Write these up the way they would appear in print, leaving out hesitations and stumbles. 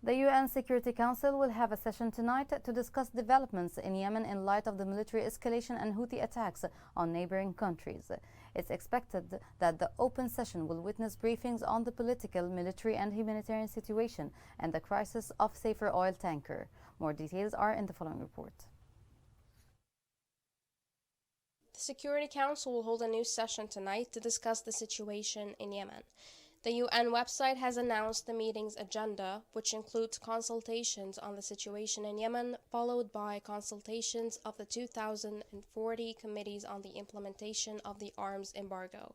The UN Security Council will have a session tonight to discuss developments in Yemen in light of the military escalation and Houthi attacks on neighboring countries. It's expected that the open session will witness briefings on the political, military and humanitarian situation and the crisis of safer oil tanker. More details are in the following report. The Security Council will hold a new session tonight to discuss the situation in Yemen. The UN website has announced the meeting's agenda, which includes consultations on the situation in Yemen, followed by consultations of the 2040 committees on the implementation of the arms embargo,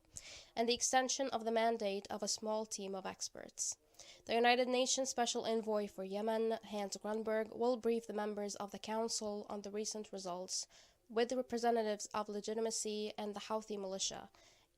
and the extension of the mandate of a small team of experts. The United Nations Special Envoy for Yemen, Hans Grunberg, will brief the members of the Council on the recent results, with representatives of legitimacy and the Houthi militia,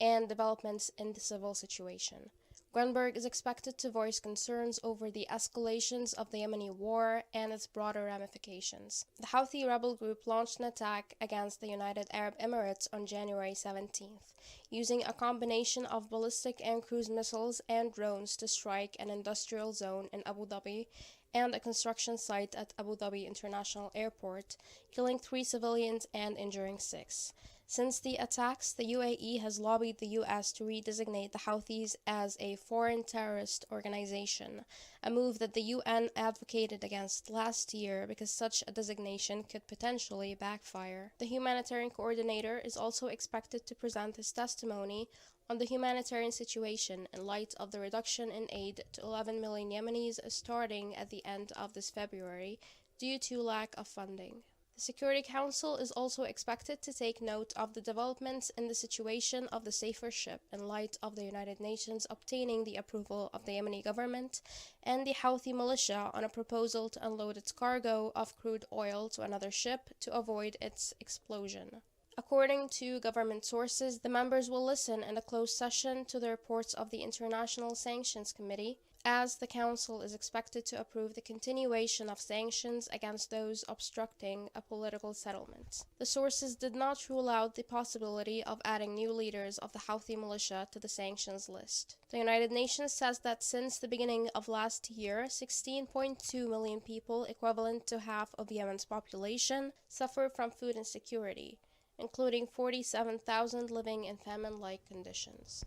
and developments in the civil situation. Grunberg is expected to voice concerns over the escalations of the Yemeni war and its broader ramifications. The Houthi rebel group launched an attack against the United Arab Emirates on January 17th, using a combination of ballistic and cruise missiles and drones to strike an industrial zone in Abu Dhabi and a construction site at Abu Dhabi International Airport, killing 3 civilians and injuring 6. Since the attacks, the UAE has lobbied the US to redesignate the Houthis as a foreign terrorist organization, a move that the UN advocated against last year because such a designation could potentially backfire. The humanitarian coordinator is also expected to present his testimony on the humanitarian situation in light of the reduction in aid to 11 million Yemenis starting at the end of this February due to lack of funding. The Security Council is also expected to take note of the developments in the situation of the Safer ship in light of the United Nations obtaining the approval of the Yemeni government and the Houthi militia on a proposal to unload its cargo of crude oil to another ship to avoid its explosion. According to government sources, the members will listen in a closed session to the reports of the International Sanctions Committee, as the Council is expected to approve the continuation of sanctions against those obstructing a political settlement. The sources did not rule out the possibility of adding new leaders of the Houthi militia to the sanctions list. The United Nations says that since the beginning of last year, 16.2 million people, equivalent to half of Yemen's population, suffer from food insecurity, including 47,000 living in famine-like conditions.